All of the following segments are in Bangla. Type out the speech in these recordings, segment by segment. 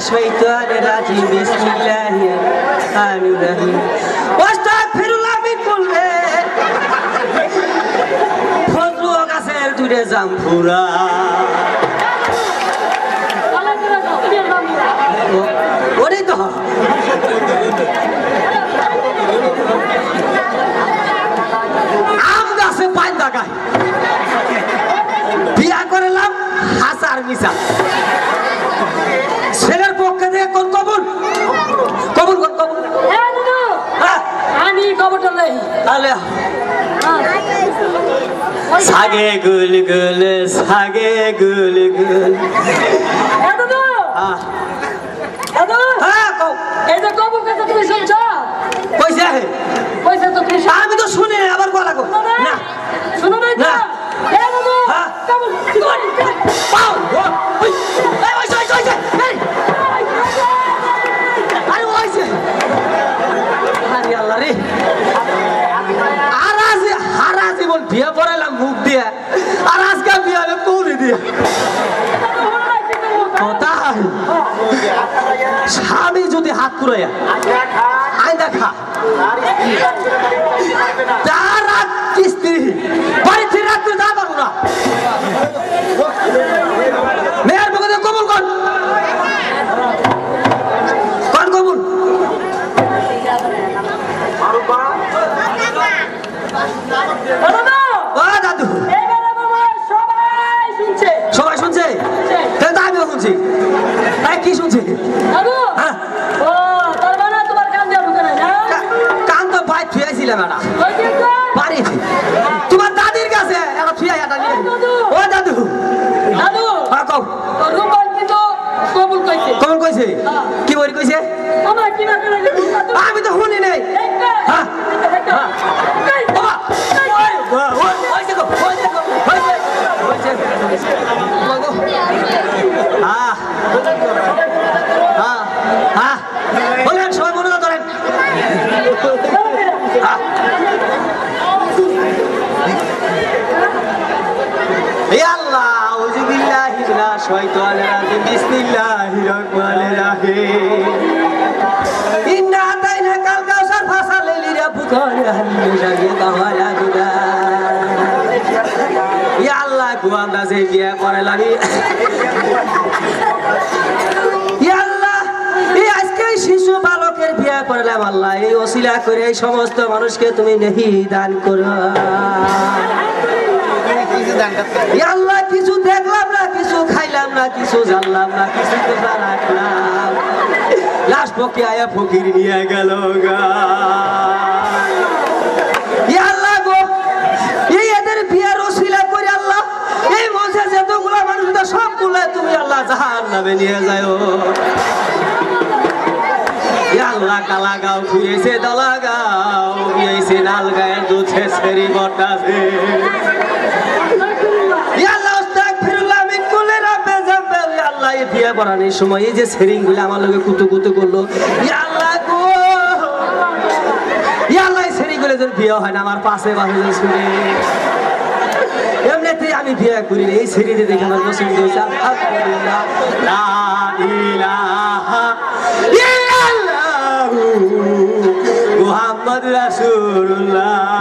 শাইতানির রাজিম বিসমিল্লাহির রহমানির রহিম আস্তাগফিরুল্লাহ মিন কুল্লি ফজলু গাছের দুরে জামপুরা ওরে তো আম গাছে পাইন দাগায় বিয়া করেলাম হাসার মিশা ছেলের পক্ষে থেকে কোন কবুল কবুল কোন কবুল আমি কবুলটা লই তাহলে সাগে গুল গুল সাগে গুল গুল দাদু দাদু হ্যাঁ কও এই যে কবুল কথা তুমি শুনছো কইছে কইছে তো তুমি আমি তো শুনি না আবার বলা গো না শুনো না না এ দাদু কবুল পাও ওই ওই ওই ওই এই আরে ওইছে আরে আল্লাহ রে হারাজি বল বিয়ে পড়াইলাম মুখ দিয়ে আর আজকে বিয়ে হবে কৌলি দিয়ে তাই স্বামী যদি হাত পুরাইয়া আইনা খা তার রাত কিস্তি বাড়ি ফিরে রাখতে যা পারবো না মেয়ের পক্ষে কবুল কর কর কবুল দাদু সবাই শুনছে তাহলে তো আমিও শুনছি কি শুনছি কান তো ভাই থুয়াইছিলাম একটা বাড়ি তোমার দাদির কাছে একটা থুয়াই একটা নিয়ে ও দাদু দাদু হ্যাঁ কও কবুল কইছে কবুল কইছে কি বলি কইছে আমি তো শুনি নাই হ্যাঁ বলেন সবাই মনে করেন আল্লাহ আউযুবিল্লাহি মিনাশ শাইতানির রাজিম বিসমিল্লাহির রহমানির রহিম ইন্না আতাইনাকাল কাউসার ফাসালি লিরাব্বিকা হামিম জাগিয়ে তাওয়ালা দুদা ইয়া আল্লাহ গো আমরা যে বিয়ে করে লাগি ইয়া আল্লাহ এই আজকে শিশু বালকের বিয়ে করলাম আল্লাহ এই ওসিলা করে এই সমস্ত মানুষকে তুমি নেহি দান করো ইয়া আল্লাহ কিছু দেখলাম না কিছু খাইলাম না কিছু জানলাম না কিছু কথা রাখলাম লাশ পক্ষে আয়া ফকির নিয়ে গেল গা ইয়া আল্লাহ গো এই এদের বিয়ের ওসিলা করে আল্লাহ এই মঞ্চে যতগুলো মানুষ সবগুলো তুমি আল্লাহ জাহান্নামে নিয়ে যাও ইয়া আল্লাহ কালা গাও খুঁজেছে দলা গাও বিয়েছে নাল গায়ের দুধ ছেড়ি বটাছে ইয়া আল্লাহ আস্তাগফিরুল্লাহ মিন কুল্লি রাব্বি যামবি ইয়া আল্লাহ এই বিয়ে পড়ানোর সময় এই যে সেরিং গুলো আমার লগে কুতু কুতু করলো ইয়া আল্লাহ গো ইয়া আল্লাহ সেরিং গুলো যেন বিয়ে হয় না আমার পাশে পাশে শুনে এমনিতেই আমি বিয়ে করি এই সেরিতে দেখে আমার পছন্দ হয়েছে আলহামদুলিল্লাহ লা ইলাহা ইল্লাল্লাহু মুহাম্মাদুর রাসূলুল্লাহ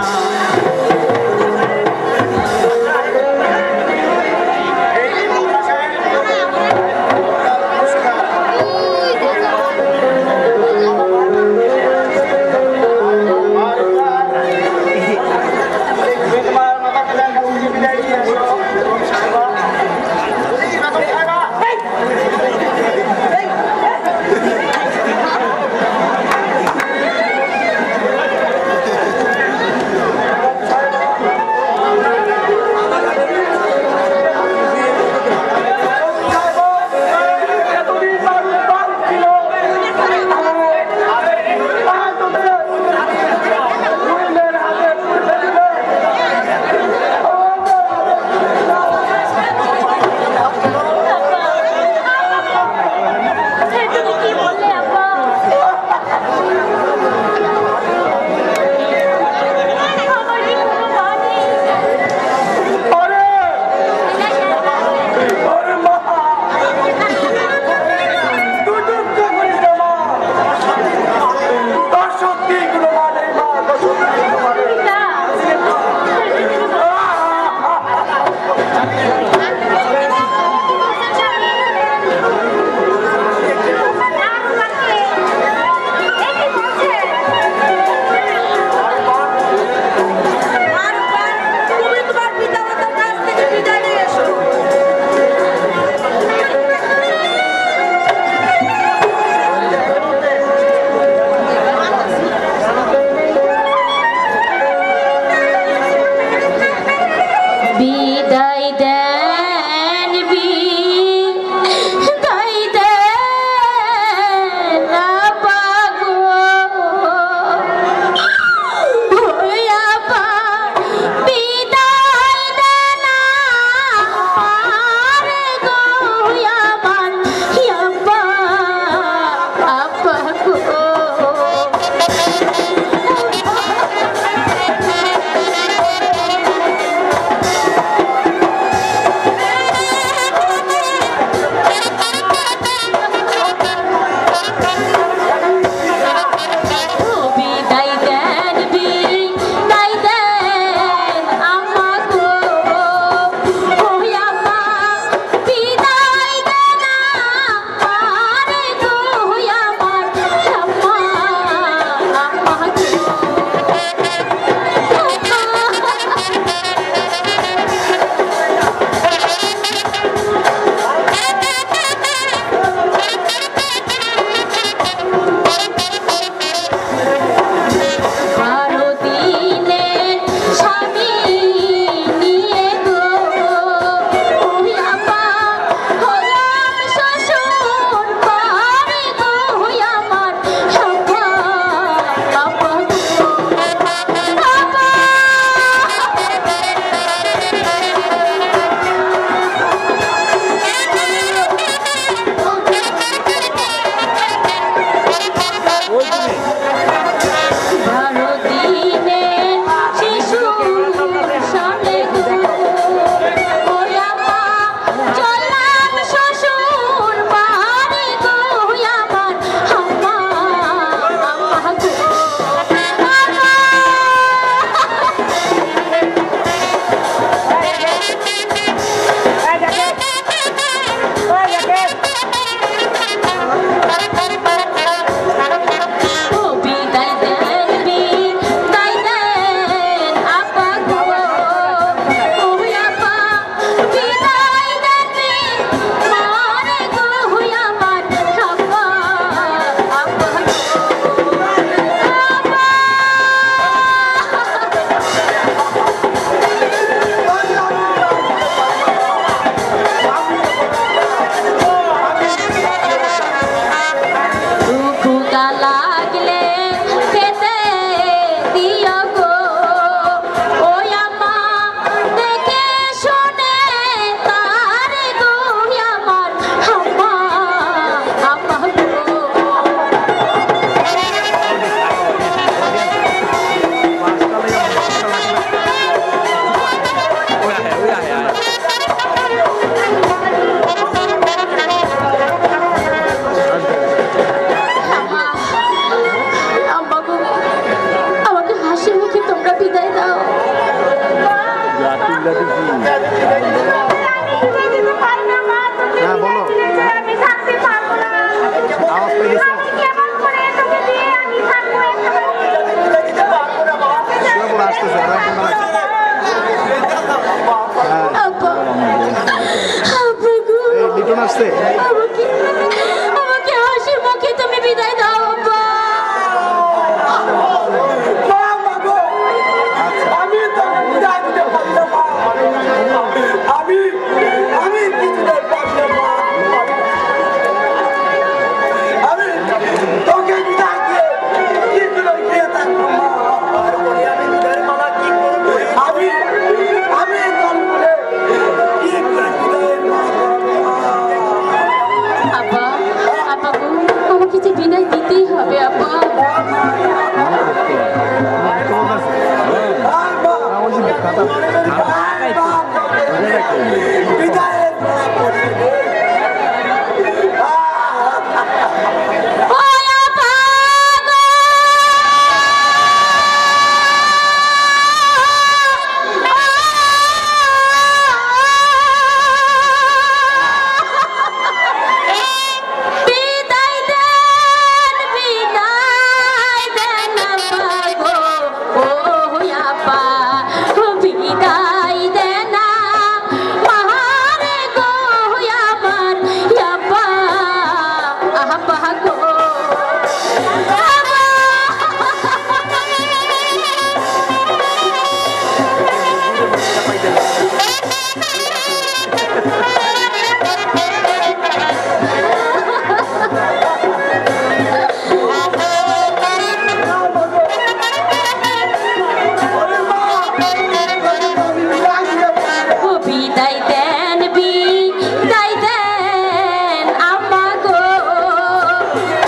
বিদায় দেন বিদায় দেন আম্মা গো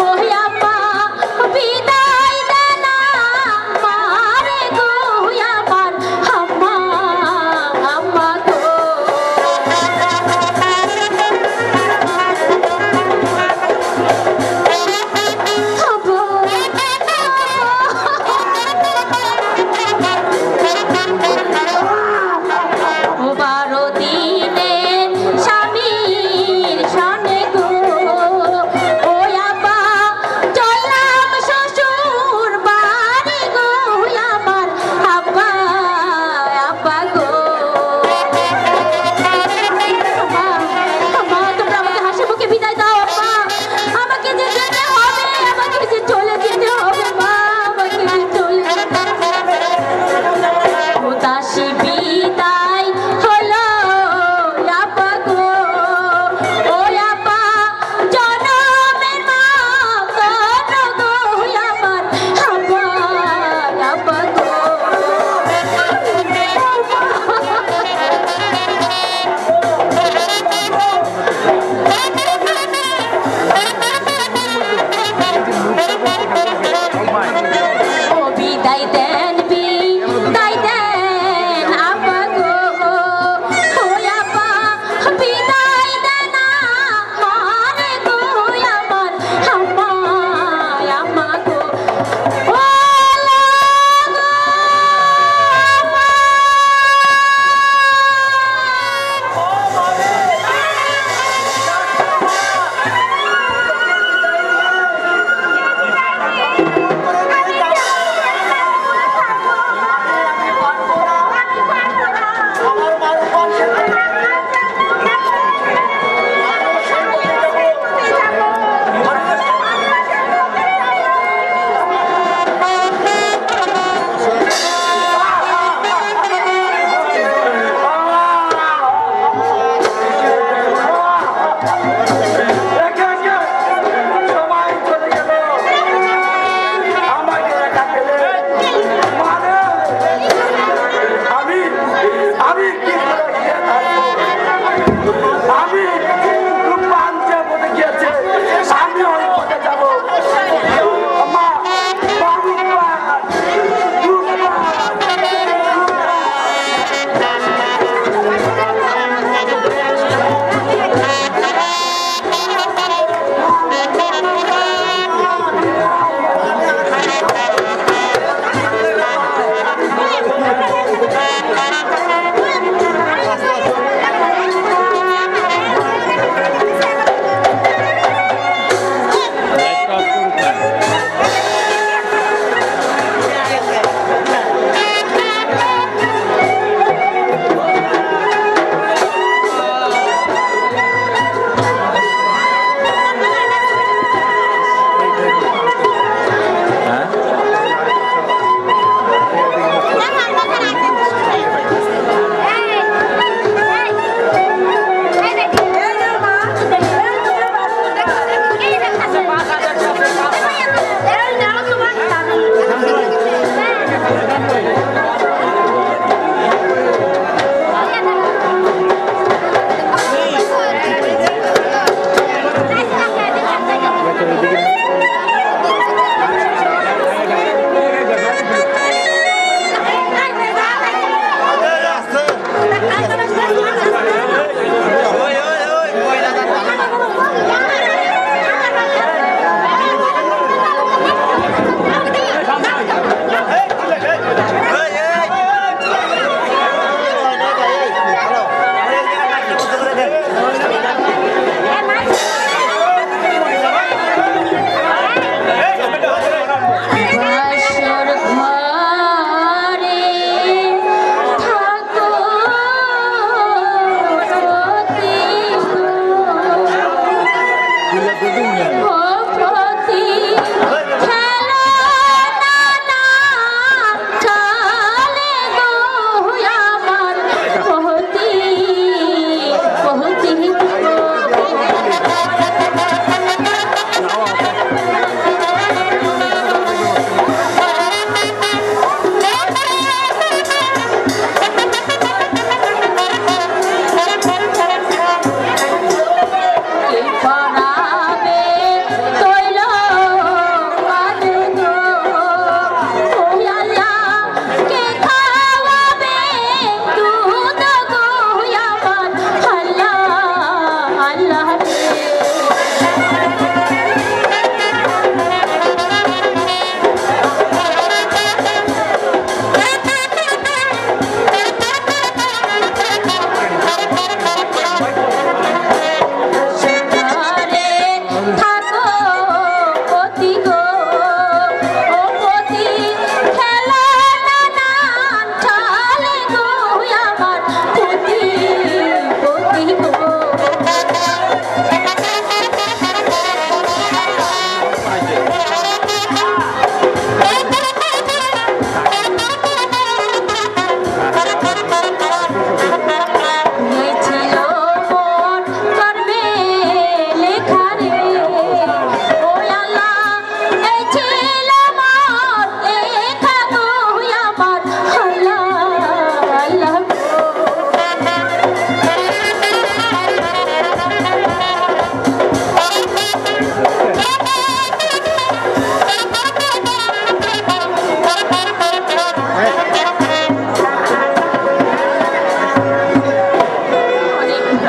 ওই আম্মা বিদায় দেন আমারে গো আমার আম্মা আম্মা গো বারো দিন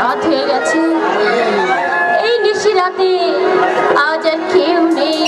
রাত হয়ে গেছে, এই নিশি রাতে আজ আর কেউ নেই।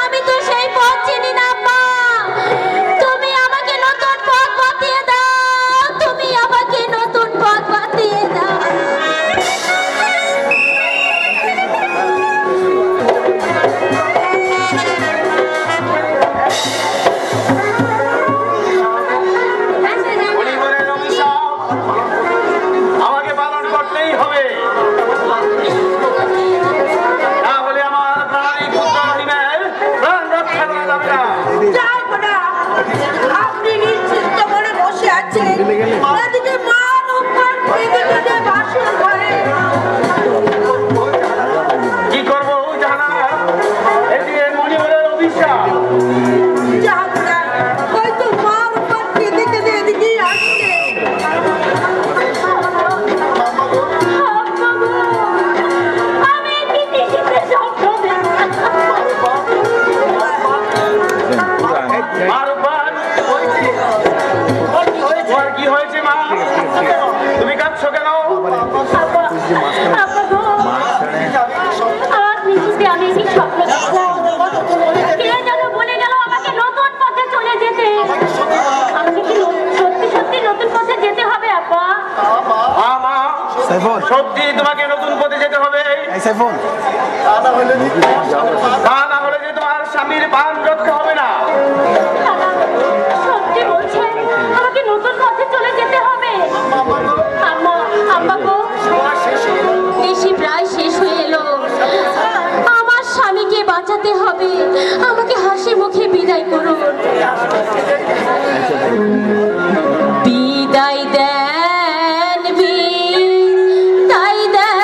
আমি তো সেই পথ চিনি না মা, তুমি আমাকে নতুন পথ বাতিয়ে দাও, তুমি আমাকে নতুন পথ বাতিয়ে দাও। আমাকে পালন করতেই হবে, না হলে আমার প্রাণী পুত্র রহিমের প্রাণ রক্ষা করা যাবে না। আপনি নিশ্চিন্ত করে বসে আছেন, এদিকে মান উপর এদিকে বাসন ঘরে। কি করবো জানা, এদিকে মণিবরের অভিশাপ। হয়তো মার উপর এদিকে এদিকেই আসছে। কি হয়েছে মা, তুমি কাঁদছো কেন? সত্যি তোমাকে নতুন পথে যেতে হবে, তা না হলে যে তোমার স্বামীর প্রাণ রক্ষা হবে না। সত্যি বলছেন, আমাকে নতুন পথে চলে যেতে হবে। দেশি প্রায় শেষ হয়ে এলো, আমার স্বামীকে বাঁচাতে হবে, আমাকে হাসি মুখে বিদায় করুন। বিদায় দেন, বিদায় দেন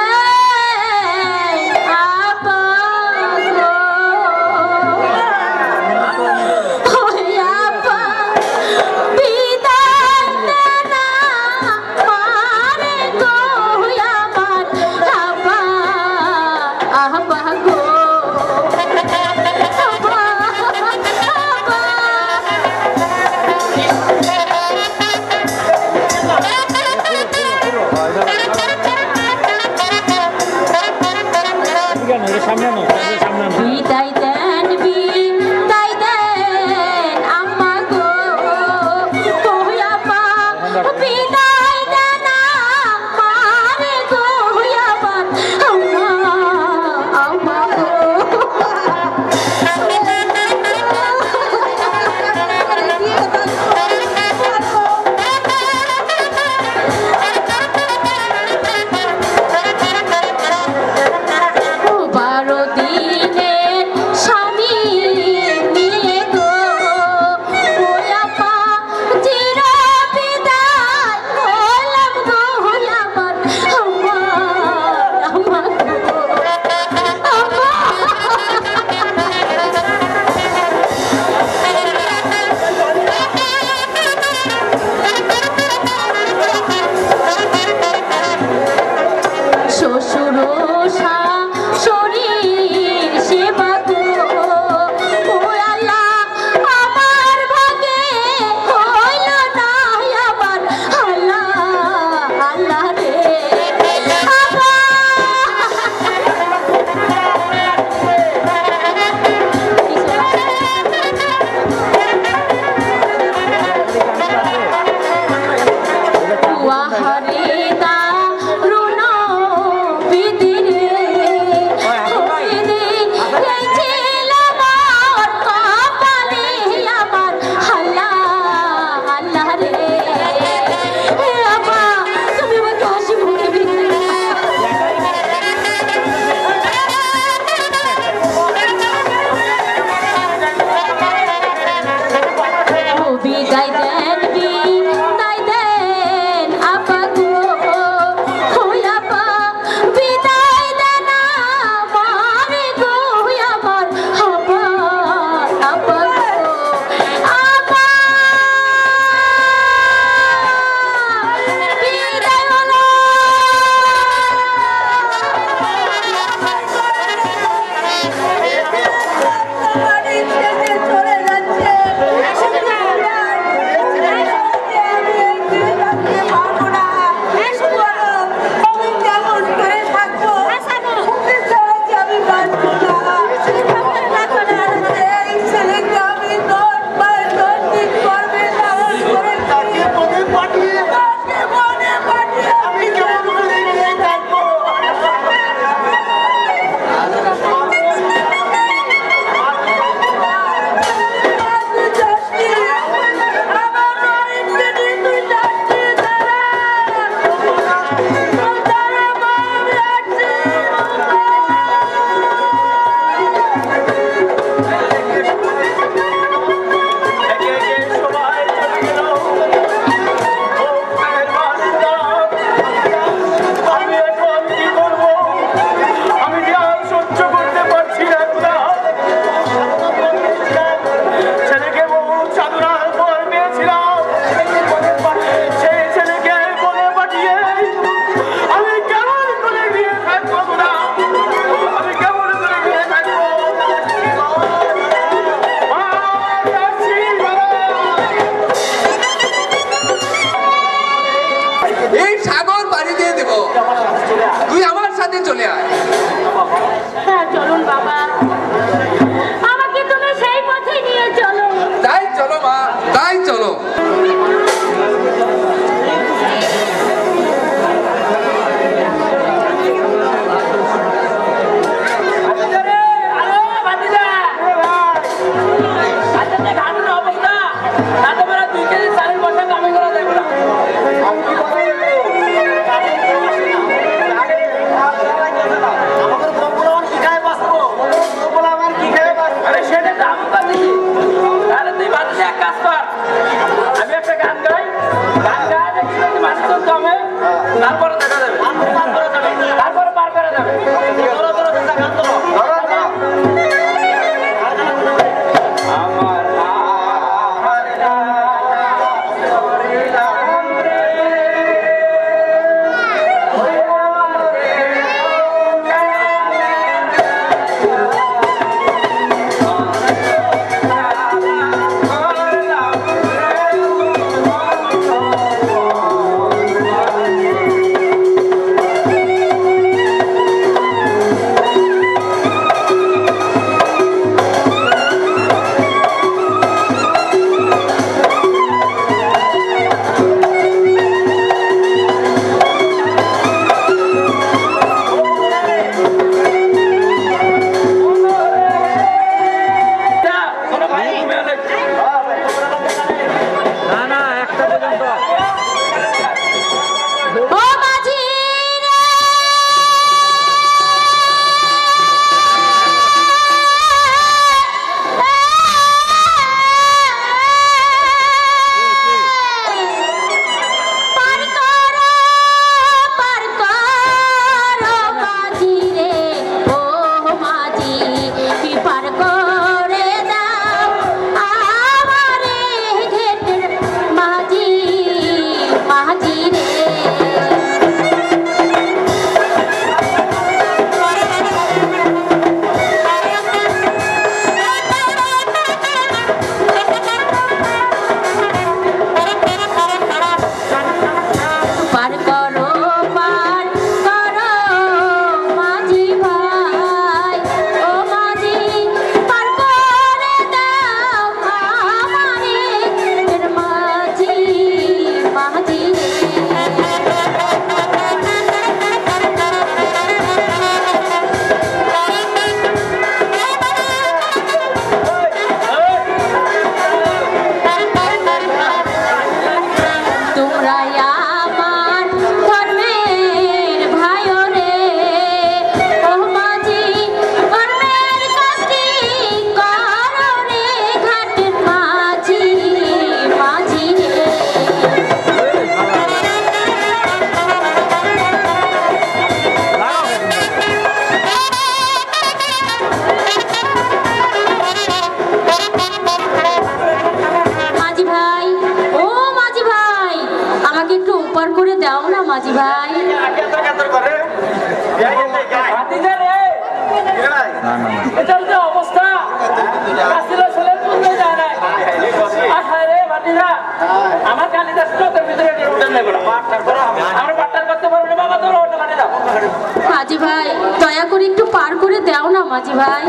আপা গো, ওই আপা বিদায় দেন আমায়। বিদায় দেন বিদায় দেন আম্মা গো আপা বিদায় দেন আমারে গো আবার আম্মা গো ভাই। অবস্থা আমার কালিদাস ভিতরে করতে পারবে না বাবা, তোর মাঝি ভাই দয়া করে একটু পার করে দাও না মাঝি ভাই।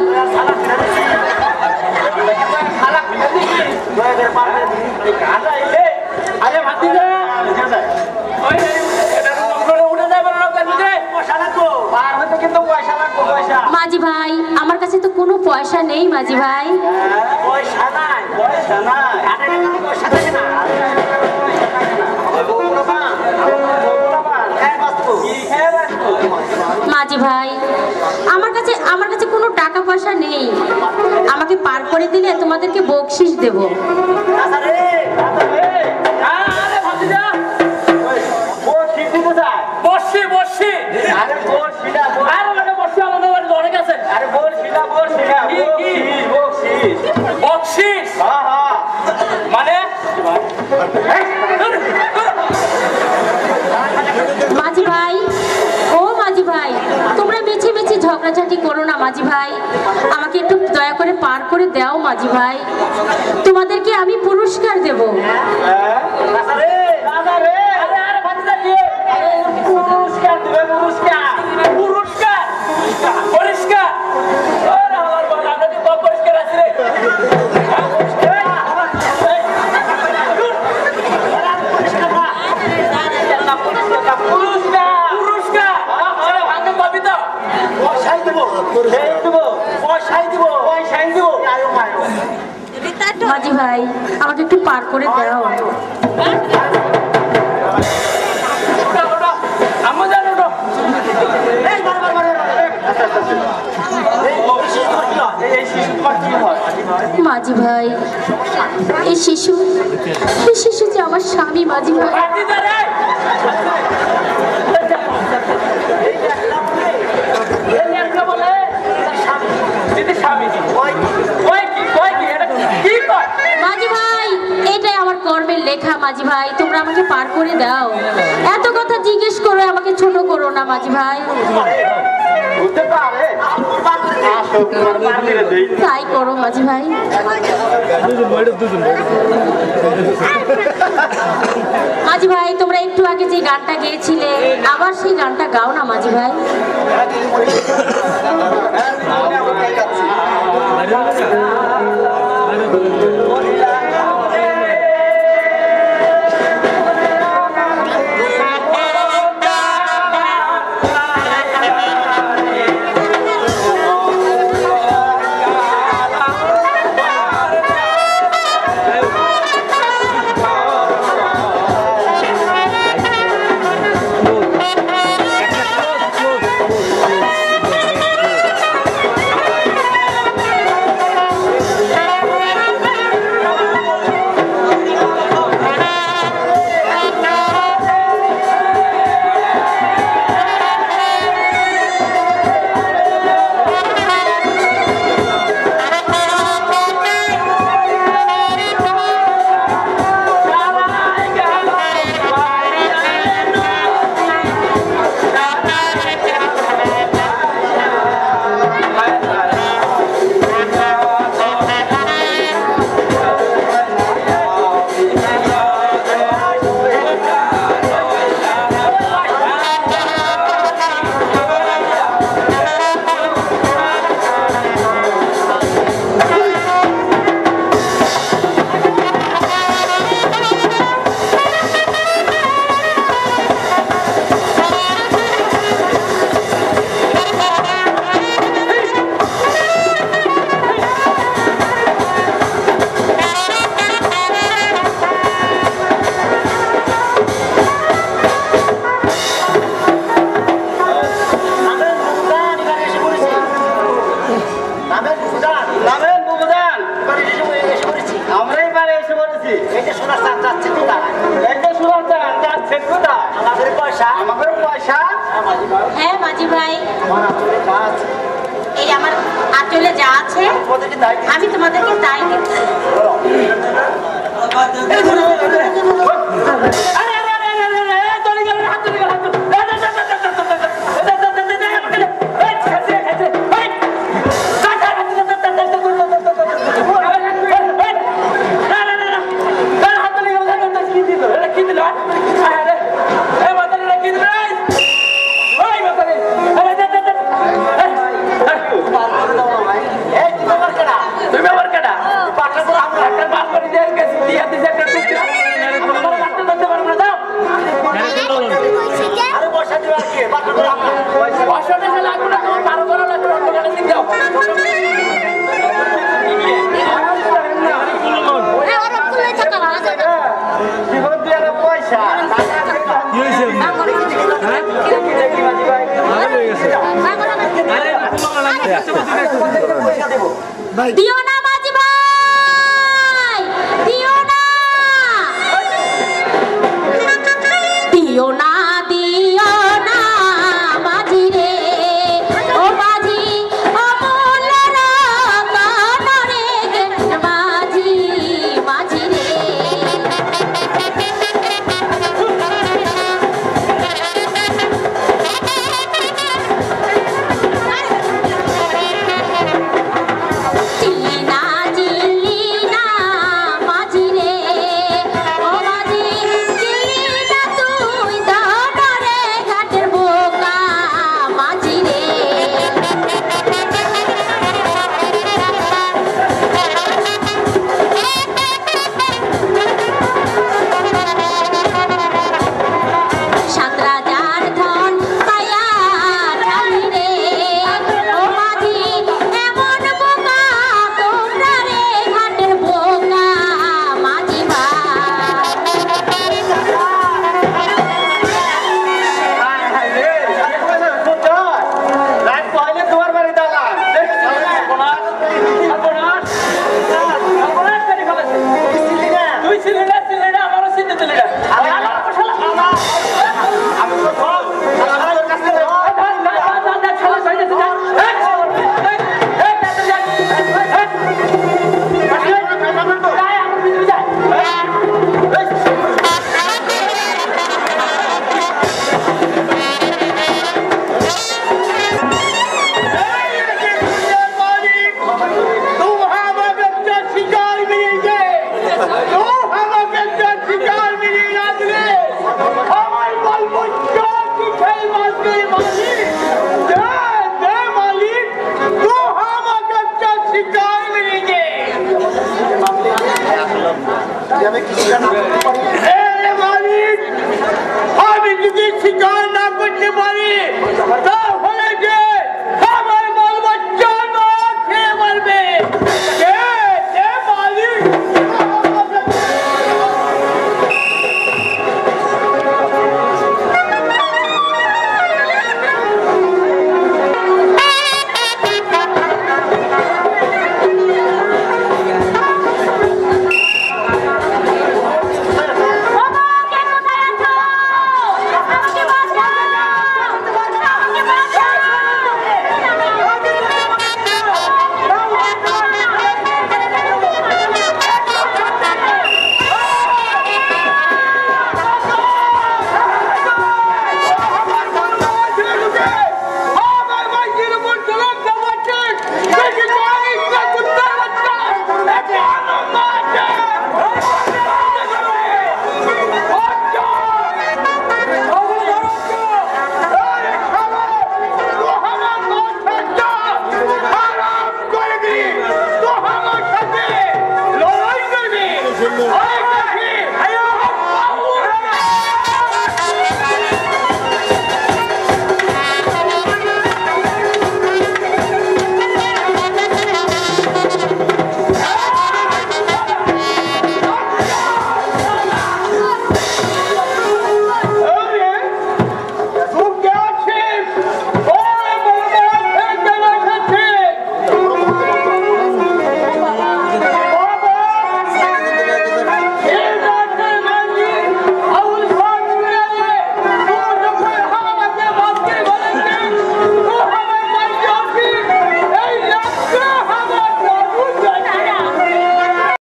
আরে ভাতিজা মাঝি ভাই আমার কাছে তো কোনো পয়সা নেই মাঝি ভাই। মাঝি ভাই আমার কাছে কোনো টাকা পয়সা নেই, আমাকে পার করে দিলে তোমাদেরকে বকশিস দেব। মাঝি ভাই ও মাঝি ভাই তোমরা মিছে মিছে ঝগড়াঝাটি করো না মাঝি ভাই, আমাকে একটু দয়া করে পার করে দাও মাঝি ভাই, তোমাদেরকে আমি পুরস্কার দেব। মাঝি ভাই আমাকে একটু পার করে দাও। মাঝি ভাই এই শিশু যে আমার স্বামী মাঝি ভাই। মাঝি ভাই এটাই আমার কর্মের লেখা মাঝি ভাই, তোমরা আমাকে পার করে দাও। এত কথা জিজ্ঞেস করে আমাকে ছোট করো না মাঝি ভাই। তাই করো মাঝি ভাই। মাঝি ভাই তোমরা একটু আগে যে গানটা গেয়েছিলে আবার সেই গানটা গাও না মাঝি ভাই। হ্যাঁ মাঝি ভাই এই আমার আঁচলে যা আছে আমি তোমাদেরকে তাই দিচ্ছি। দিও না মাঝি ভাই, দিও না, দিও না, দিও না মাঝি রে, ও মাঝি অমূল্য রতন রে, মাঝি, মাঝি রে। আমি যদি শিকার না করতে পারি